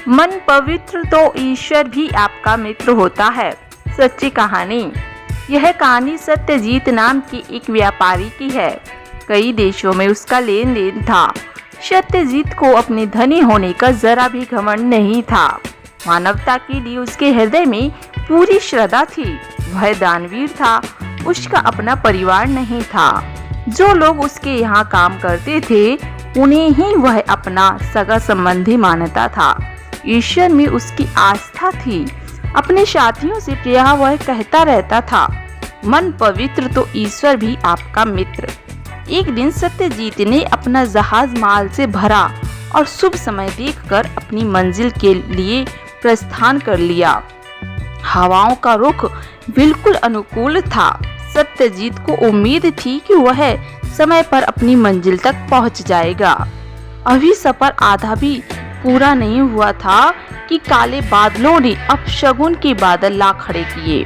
मन पवित्र तो ईश्वर भी आपका मित्र होता है। सच्ची कहानी। यह कहानी सत्यजीत नाम की एक व्यापारी की है। कई देशों में उसका लेन देन था। सत्यजीत को अपने धनी होने का जरा भी घमंड नहीं था। मानवता के लिए उसके हृदय में पूरी श्रद्धा थी। वह दानवीर था। उसका अपना परिवार नहीं था। जो लोग उसके यहाँ काम करते थे उन्हें ही वह अपना सगा संबंधी मानता था। ईश्वर में उसकी आस्था थी। अपने साथियों से प्रायः वह कहता रहता था, मन पवित्र तो ईश्वर भी आपका मित्र। एक दिन सत्यजीत ने अपना जहाज माल से भरा और शुभ समय देखकर अपनी मंजिल के लिए प्रस्थान कर लिया। हवाओं का रुख बिल्कुल अनुकूल था। सत्यजीत को उम्मीद थी कि वह समय पर अपनी मंजिल तक पहुंच जाएगा। अभी सफर आधा भी पूरा नहीं हुआ था कि काले बादलों ने अपशगुन के बादल ला खड़े किए।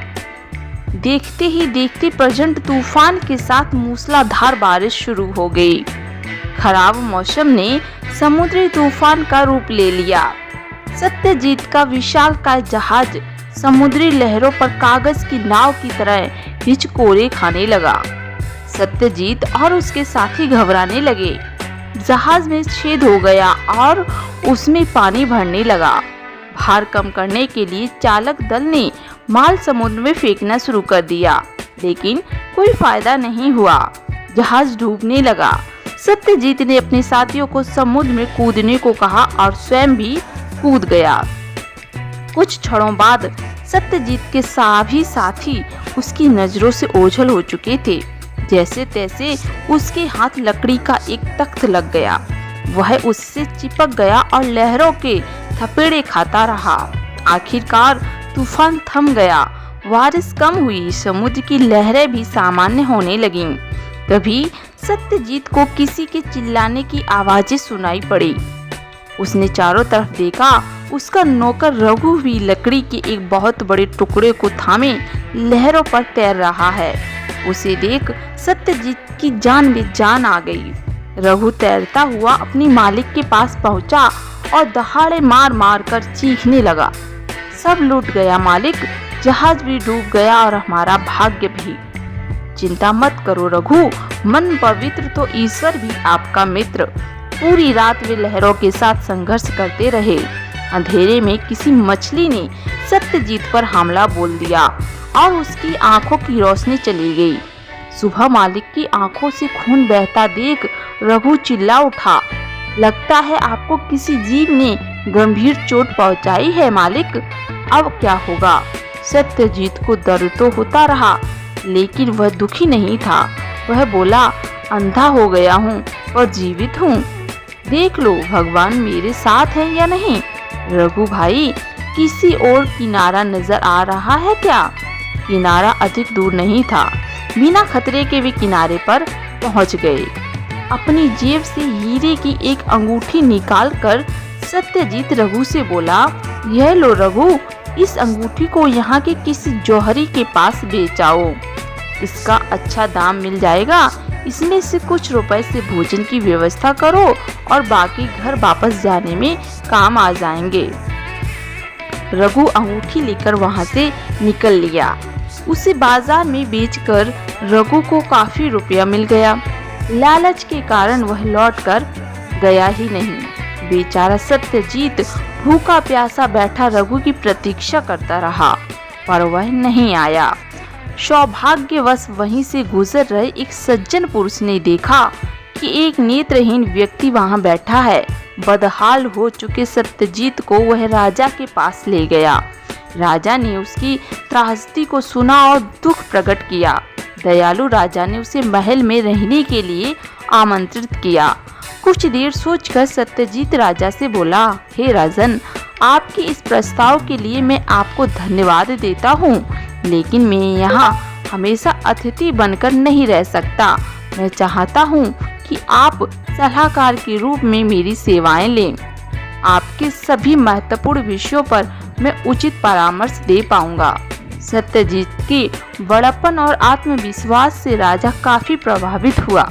देखते ही देखते प्रचंड तूफान के साथ मूसलाधार बारिश शुरू हो गई। खराब मौसम ने समुद्री तूफान का रूप ले लिया। सत्यजीत का विशालकाय जहाज समुद्री लहरों पर कागज की नाव की तरह हिचकोरे खाने लगा। सत्यजीत और उसके साथी घबराने लगे। जहाज में छेद हो गया और उसमें पानी भरने लगा। भार कम करने के लिए चालक दल ने माल समुद्र में फेंकना शुरू कर दिया, लेकिन कोई फायदा नहीं हुआ। जहाज डूबने लगा। सत्यजीत ने अपने साथियों को समुद्र में कूदने को कहा और स्वयं भी कूद गया। कुछ क्षणों बाद सत्यजीत के सभी साथी उसकी नजरों से ओझल हो चुके थे। जैसे तैसे उसके हाथ लकड़ी का एक तख्त लग गया। वह उससे चिपक गया और लहरों के थपेड़े खाता रहा। आखिरकार तूफान थम गया। बारिश कम हुई। समुद्र की लहरें भी सामान्य होने लगीं। तभी सत्यजीत को किसी के चिल्लाने की आवाजें सुनाई पड़ी। उसने चारों तरफ देखा। उसका नौकर रघु भी लकड़ी के एक बहुत बड़े टुकड़े को थामे लहरों पर तैर रहा है। उसे देख सत्यजीत की जान में जान आ गई। रघु तैरता हुआ अपनी मालिक के पास पहुंचा और दहाड़े मार मार कर चीखने लगा, सब लूट गया मालिक, जहाज भी डूब गया और हमारा भाग्य भी। चिंता मत करो रघु, मन पवित्र तो ईश्वर भी आपका मित्र। पूरी रात वे लहरों के साथ संघर्ष करते रहे। अंधेरे में किसी मछली ने सत्यजीत पर हमला बोल दिया और उसकी आंखों की रोशनी चली गई। सुबह मालिक की आंखों से खून बहता देख रघु चिल्ला उठा, लगता है आपको किसी जीव ने गंभीर चोट पहुंचाई है मालिक, अब क्या होगा। सत्यजीत को दर्द तो होता रहा, लेकिन वह दुखी नहीं था। वह बोला, अंधा हो गया हूँ और जीवित हूँ, देख लो भगवान मेरे साथ है या नहीं। रघु भाई, किसी और किनारा नजर आ रहा है क्या? किनारा अधिक दूर नहीं था। बिना खतरे के वे किनारे पर पहुंच गए। अपनी जेब से हीरे की एक अंगूठी निकालकर सत्यजीत रघु से बोला, यह लो रघु, इस अंगूठी को यहाँ के किसी जौहरी के पास बेचाओ। इसका अच्छा दाम मिल जाएगा। इसमें से कुछ रुपए से भोजन की व्यवस्था करो और बाकी घर वापस जाने में काम आ जाएंगे। रघु अंगूठी लेकर वहां से निकल लिया। उसे बाजार में बेचकर रघु को काफी रुपया मिल गया। लालच के कारण वह लौटकर गया ही नहीं। बेचारा सत्यजीत भूखा प्यासा बैठा रघु की प्रतीक्षा करता रहा, पर वह नहीं आया। सौभाग्यवश वहीं से गुजर रहे एक सज्जन पुरुष ने देखा कि एक नेत्रहीन व्यक्ति वहां बैठा है। बदहाल हो चुके सत्यजीत को वह राजा के पास ले गया। राजा ने उसकी त्रासदी को सुना और दुख प्रकट किया। दयालु राजा ने उसे महल में रहने के लिए आमंत्रित किया। कुछ देर सोचकर सत्यजीत राजा से बोला, हे राजन, आपके इस प्रस्ताव के लिए मैं आपको धन्यवाद देता हूँ, लेकिन मैं यहाँ हमेशा अतिथि बनकर नहीं रह सकता। मैं चाहता हूँ कि आप सलाहकार के रूप में मेरी सेवाएं लें। आपके सभी महत्वपूर्ण विषयों पर मैं उचित परामर्श दे पाऊंगा। सत्यजीत के बड़प्पन और आत्मविश्वास से राजा काफी प्रभावित हुआ।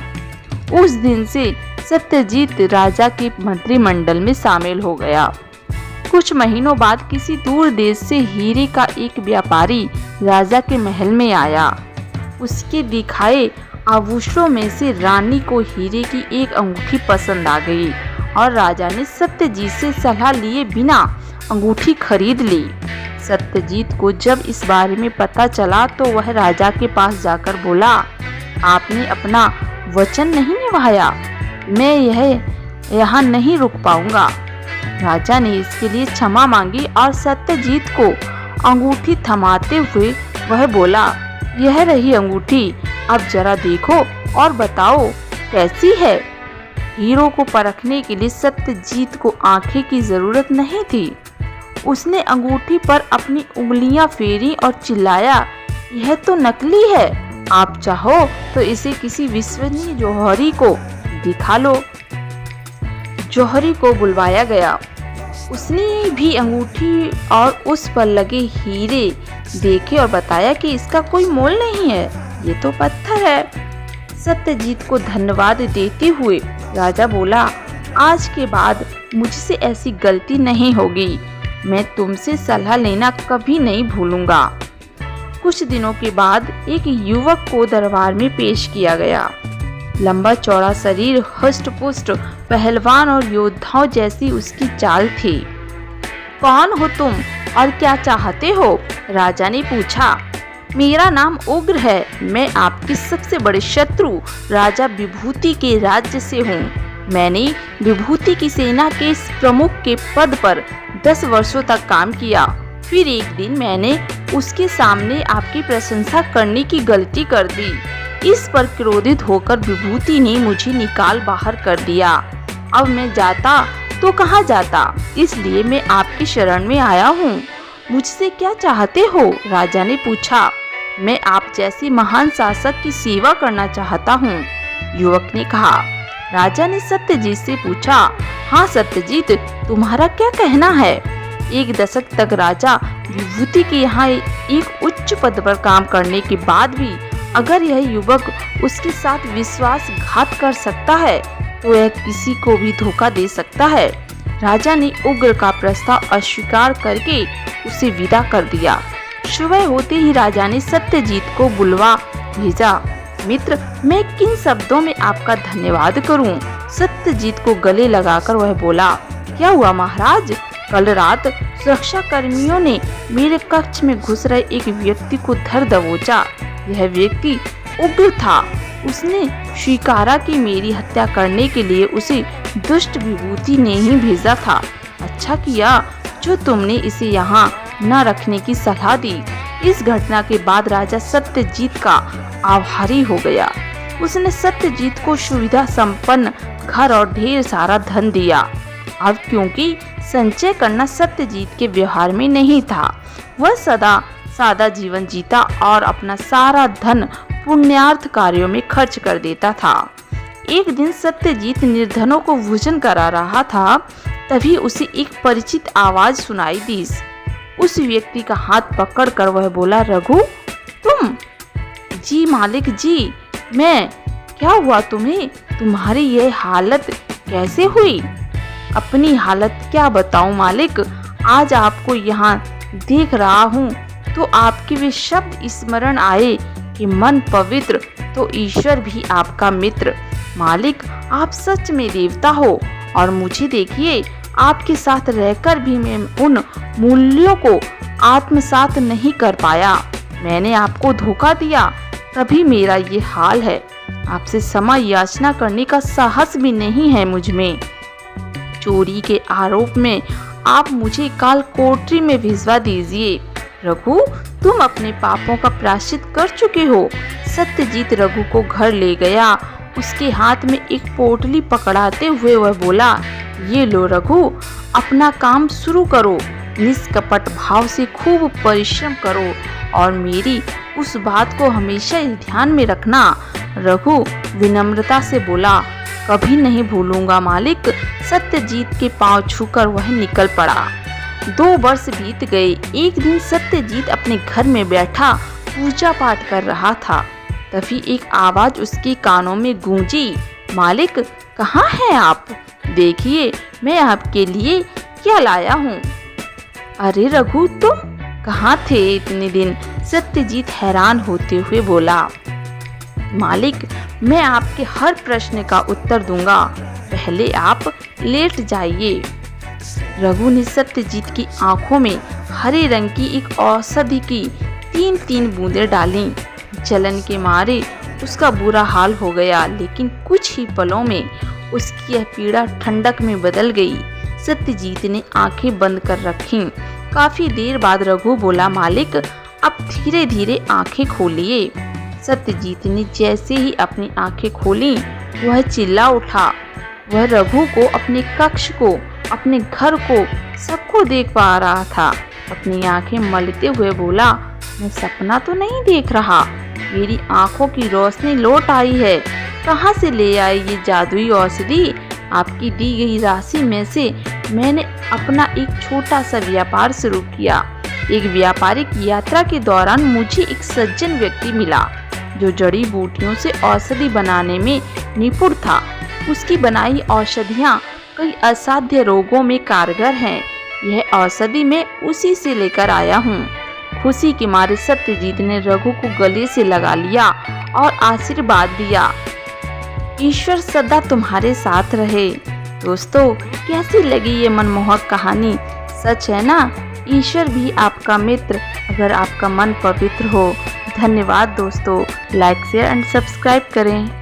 उस दिन से सत्यजीत राजा के मंत्रिमंडल में शामिल हो गया। कुछ महीनों बाद किसी दूर देश से हीरे का एक व्यापारी राजा के महल में आया। उसके दिखाए आभूषणों में से रानी को हीरे की एक अंगूठी पसंद आ गई और राजा ने सत्यजीत से सलाह लिए बिना अंगूठी खरीद ली। सत्यजीत को जब इस बारे में पता चला तो वह राजा के पास जाकर बोला, आपने अपना वचन नहीं निभाया, मैं यहाँ नहीं रुक पाऊंगा। राजा ने इसके लिए क्षमा मांगी और सत्यजीत को अंगूठी थमाते हुए वह बोला, यह रही अंगूठी, अब जरा देखो और बताओ कैसी है। हीरो को परखने के लिए सत्यजीत को आंखें की जरूरत नहीं थी। उसने अंगूठी पर अपनी उंगलियां फेरी और चिल्लाया, यह तो नकली है, आप चाहो तो इसे किसी विश्वसनीय जौहरी को दिखा लो। जौहरी को बुलवाया गया। उसने भी अंगूठी और उस पर लगे हीरे देखे और बताया कि इसका कोई मोल नहीं है, ये तो पत्थर है। सत्यजीत को धन्यवाद देते हुए राजा बोला, आज के बाद मुझसे ऐसी गलती नहीं होगी, मैं तुमसे सलाह लेना कभी नहीं भूलूंगा। कुछ दिनों के बाद एक युवक को दरबार में पेश किया गया। लंबा चौड़ा शरीर, हष्ट-पुष्ट, पहलवान और योद्धाओं जैसी उसकी चाल थी। कौन हो तुम और क्या चाहते हो? राजा ने पूछा। मेरा नाम उग्र है, मैं आपके सबसे बड़े शत्रु राजा विभूति के राज्य से हूँ। मैंने विभूति की सेना के प्रमुख के पद पर 10 वर्षों तक काम किया। फिर एक दिन मैंने उसके सामने आपकी प्रशंसा करने की गलती कर दी। इस पर क्रोधित होकर विभूति ने मुझे निकाल बाहर कर दिया। अब मैं जाता तो कहाँ जाता, इसलिए मैं आपकी शरण में आया हूँ। मुझसे क्या चाहते हो? राजा ने पूछा। मैं आप जैसी महान शासक की सेवा करना चाहता हूँ, युवक ने कहा। राजा ने सत्यजीत से पूछा, हाँ सत्यजीत, तुम्हारा क्या कहना है? एक दशक तक राजा विभूति के यहाँ एक उच्च पद पर काम करने के बाद भी अगर यह युवक उसके साथ विश्वासघात कर सकता है तो यह किसी को भी धोखा दे सकता है। राजा ने उग्र का प्रस्ताव अस्वीकार करके उसे विदा कर दिया। सुबह होते ही राजा ने सत्यजीत को बुलवा भेजा। मित्र, मैं किन शब्दों में आपका धन्यवाद करूं? सत्यजीत को गले लगाकर वह बोला, क्या हुआ महाराज? कल रात सुरक्षा कर्मियों ने मेरे कक्ष में घुस रहे एक व्यक्ति को धर दबोचा। यह व्यक्ति उग्र था। उसने स्वीकारा कि मेरी हत्या करने के लिए उसे दुष्ट विभूति ने ही भेजा था। अच्छा किया जो तुमने इसे यहाँ न रखने की सलाह दी। इस घटना के बाद राजा सत्यजीत का आभारी हो गया। उसने सत्यजीत को सुविधा संपन्न घर और ढेर सारा धन दिया। अब क्योंकि संचय करना सत्यजीत के व्यवहार में नहीं था, वह सदा सादा जीवन जीता और अपना सारा धन पुण्यार्थ कार्यों में खर्च कर देता था। एक दिन सत्यजीत निर्धनों को भोजन करा रहा था, तभी उसे एक परिचित आवाज सुनाई दी। उस व्यक्ति का हाथ पकड़कर वह बोला, रघु तुम? जी मालिक जी, मैं। क्या हुआ तुम्हें? तुम्हारी यह हालत कैसे हुई? अपनी हालत क्या बताऊं मालिक, आज आपको यहाँ देख रहा हूँ तो आपके वे शब्द स्मरण आए कि मन पवित्र तो ईश्वर भी आपका मित्र। मालिक, आप सच में देवता हो और मुझे देखिए, आपके साथ रहकर भी मैं उन मूल्यों को आत्मसात नहीं कर पाया। मैंने आपको धोखा दिया, तभी मेरा ये हाल है। आपसे क्षमा याचना करने का साहस भी नहीं है मुझ में। चोरी के आरोप में आप मुझे काल कोठरी में भिजवा दीजिए। रघु, तुम अपने पापों का प्रायश्चित कर चुके हो। सत्यजीत रघु को घर ले गया। उसके हाथ में एक पोटली पकड़ाते हुए वह बोला, ये लो रघु, अपना काम शुरू करो। निष्कपट भाव से खूब परिश्रम करो और मेरी उस बात को हमेशा ध्यान में रखना। रघु विनम्रता से बोला, कभी नहीं भूलूंगा मालिक। सत्यजीत के पांव छूकर वह निकल पड़ा। 2 वर्ष बीत गए। एक दिन सत्यजीत अपने घर में बैठा पूजा पाठ कर रहा था। तभी एक आवाज उसके कानों में गूंजी, मालिक कहाँ हैं आप? देखिए मैं आपके लिए क्या लाया हूँ। अरे रघु, तुम कहाँ थे इतने दिन? सत्यजीत हैरान होते हुए बोला। मालिक, मैं आपके हर प्रश्न का उत्तर दूंगा, पहले आप लेट जाइए। रघु ने सत्यजीत की आंखों में हरे रंग की एक औषधि की 3-3 बूंदें डालीं। जलन के मारे उसका बुरा हाल हो गया, लेकिन कुछ ही पलों में उसकी यह पीड़ा ठंडक में बदल गई। सत्यजीत ने आंखें बंद कर रखीं। काफी देर बाद रघु बोला, मालिक, अब धीरे धीरे आंखें खोलिए। सत्यजीत ने जैसे ही अपनी आंखें खोली, वह चिल्ला उठा। वह रघु को, अपने कक्ष को, अपने घर को, सबको देख पा रहा था। अपनी आंखें मलते हुए बोला, मैं सपना तो नहीं देख रहा, मेरी आंखों की रोशनी लौट आई है। कहाँ से ले आई ये जादुई औषधि? आपकी दी गई राशि में से मैंने अपना एक छोटा सा व्यापार शुरू किया। एक व्यापारिक यात्रा के दौरान मुझे एक सज्जन व्यक्ति मिला जो जड़ी बूटियों से औषधि बनाने में निपुण था। उसकी बनाई औषधियाँ कई असाध्य रोगों में कारगर हैं। यह औषधि मैं उसी से लेकर आया हूँ। खुशी के मारे सत्यजीत ने रघु को गले से लगा लिया और आशीर्वाद दिया। ईश्वर सदा तुम्हारे साथ रहे। दोस्तों, कैसी लगी ये मनमोहक कहानी? सच है ना, ईश्वर भी आपका मित्र, अगर आपका मन पवित्र हो। धन्यवाद दोस्तों, लाइक शेयर एंड सब्सक्राइब करें।